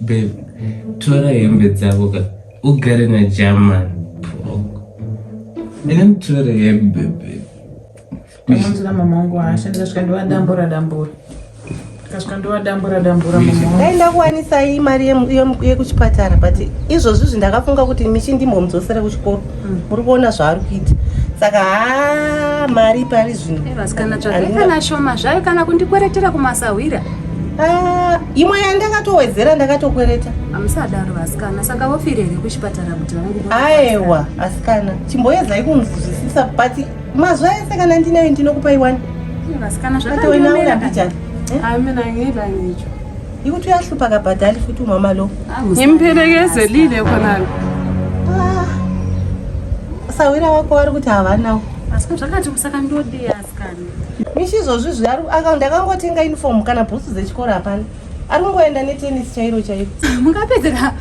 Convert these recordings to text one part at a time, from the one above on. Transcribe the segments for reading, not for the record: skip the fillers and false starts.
Babe, tora hembe dzako ugare naJerman. Tora hembe, babe. Kamanzira mama wangu ashandira zvikandiwa dambura. Kasvikandiwa dambura mama. Ndaenda kuwanisa hii mari yekuchipatara but izvozvi ndakafunga kuti Mishi ndimbomudzosera kuchikoro. Muri kuona zvaari kuita. Saka mari pari zvino. Vasikana tsvakana shoma zvayo kana kundikweretera kumasawira. Imwe yandakatowedzera ndakatokwereta. Amusadaro vasikana saka vofirere kuchipatara kuti vangu. Aiwa asikana chimboyedzai kunzwisisa but mazuva ese kana ndinayo ndinokupa iwani. Vasikana zvakatomera ndichani. Amina ngida ngicho. Ikuti uyahlupa kabhadali futhi umama lo. Ngimphelekezelile khona. Sawira wako wari kuti havanawo. Asikana zvakati kusaka ndodi asikana. Mishi izvozvi zvari ndakangotenga uniform kana bhutsu dzechikoro hapana. Ari kungoenda netennis chairo. Mungapedzera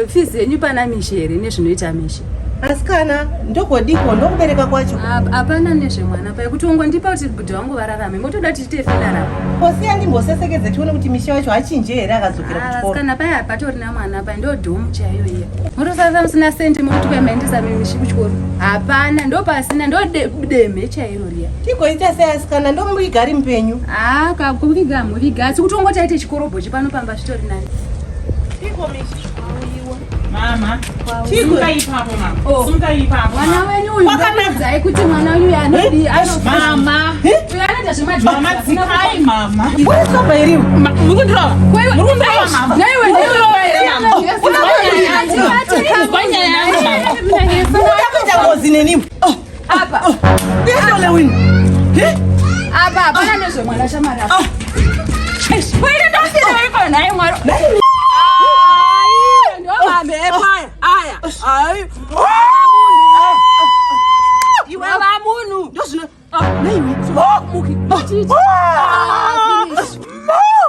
fees yenyu pana Mishi here nezvinoita Mishi. Asikana ndogodiko ndokubereka kwacho. Hapana nezvemwana pai kuti ungondipa kuti bhudhi wangu vararame motoda tiite finara. Posiya ndimbosesekedze tione kuti Mishi wacho achinje here akadzokera kuchikoro. Asikana pai hapatorina mwana pai ndodhomu chaiyo iye. Motosasa musina sendi muri kuemaendesa Mishi kuchikoro. Hapana ndopasina ndodeme chairo riya. Tigoita sei asikana ndomurigari mupenyu. Kakuviga muviga asi kuti ungotaite chikorobhochi panopamba zvitori nani. Tiko Mishi. Mama, sunga ipapo mama. Sunga ipapo. Mwana wenyu uyu wakanadzai kuti mwana wenyu anodi mama. Uyanoita zvemadzi. Mama dzikai mama. Uri soba iri. Murundira. Murundira mama. Naiwe Unakuita ngozi nenimbo. Apa. Ndiyadole wini. Apa hapana nezvemwana shamara. Kwere ndosina iko naye mwaro. Ndobambe epaya. Aya. Hayi. Iwe vamunhu. Ndozvino. Naiwe. Muki.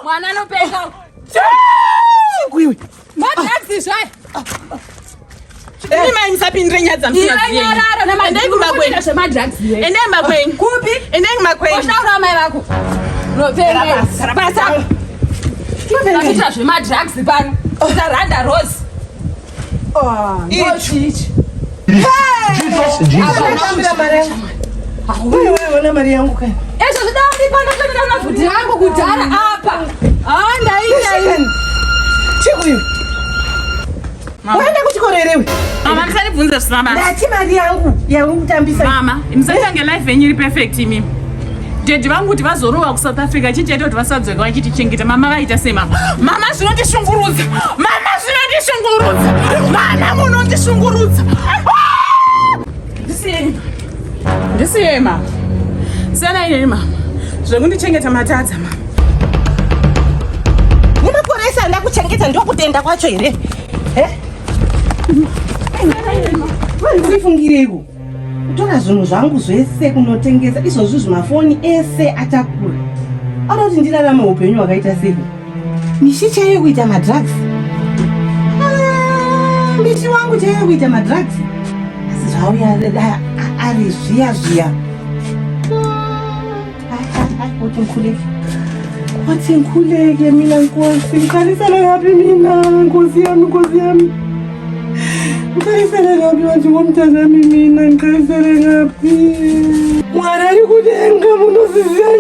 Mwana anopeka. Chigwiwe. Madhaxi zvai. Ndima imsapindire nyadza msina dziye. Inyarara na madai kumakwenda zvemadhaxi. Endai makwenyu. Kupi? Endai makwenyu. Oshaura mai vako. Ropera. Basa. Kuita zvemadhaxi pano. Usaranda Rose. Ichi. Wewe mari yangu kai. Ezvo zvidandi pano zvina mavhudzi angu kudhara apa. Ndaita. Chigwiwe. Waenda kuchikoro here? Mama musandibvunze zvisina basa. Ndati mari yangu yakutambisa. Mama, musatange life yenyu iri perfect imi. Dedi vangu kuti vazorova kuSouth Africa chichaita kuti vasadzoka vachitichengeta. Mama vaita semama. Mama zvinondishungurudza. Mama zvinondishungurudza. Mama munondishungurudza. Ndisiye mama. Sana ine mama. Zvekundichengeta matadza mama. Mumakoresa ndakuchengeta ndokutenda kwacho here? Ndifungireko. Kutora zvinhu zvangu zvese kunotengesa izvozvi zvimafoni ese atakura. Anoti ndirarame upenyu hwakaita sei? Mishi chaiyo kuita madrugs. Mishi wangu chaiyo kuita madrugs. Asi zvauya ari zviya. Kuti nkhuleke mina nkosi. Ngikhanisana ngaphi mina nkosi yami. Ngikhanisana ngaphi vantu vomntazami mina ngikhanisana ngaphi? Mwari ari kudenga munoziziva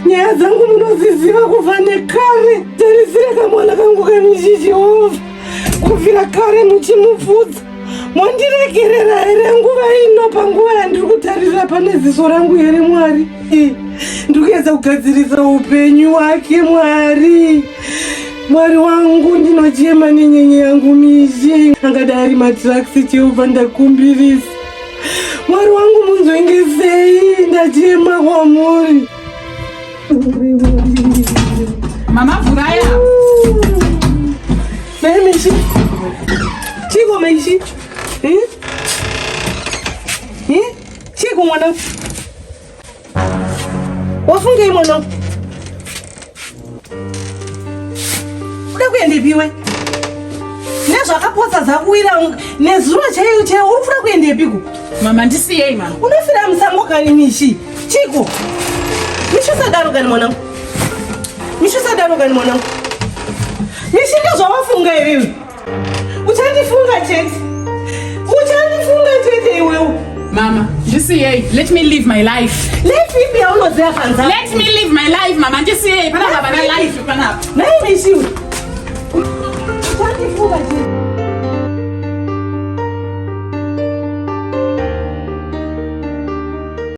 nyaya dzangu munoziziva kubva nekare. Tarisire kamwana kangu kaMishi Jehovha. Kubvira kare muchimubvudza. Mondiregerera here nguva ino panguva yandiri kutarira pane ziso rangu here Mwari? Ndikuedza kugadzirisa upenyu hwake Mwari wangu ndinochema nenyenye yangu Mishi. Angadai ari madrugs Jehovha ndakumbirisa. Mwari wangu munzwengesei ndachema kwamuri. Mama vuraya. Mishi. Chiko Mishi. Chiko mwana. Wafungei mwana. Uda kuendepiwe? Nezvakapotsa dzakuwira nezuva chaiyo uri kuda kuendepiko? Mama ndisiyei mama. Unofira musango kani Mishi? Chiko. Mishi usadaro kani mwanangu. Mishika zvawafunga iwewe. Uchandifunga chete. Uchandifunga chete iwewe. Mama, ndisiye. Let me live my life. Let me be aunoziva kanza. Let me live my life, mama. Ndisiye. Pana baba na life panapa. Nayi Mishi. Uchandifunga chete.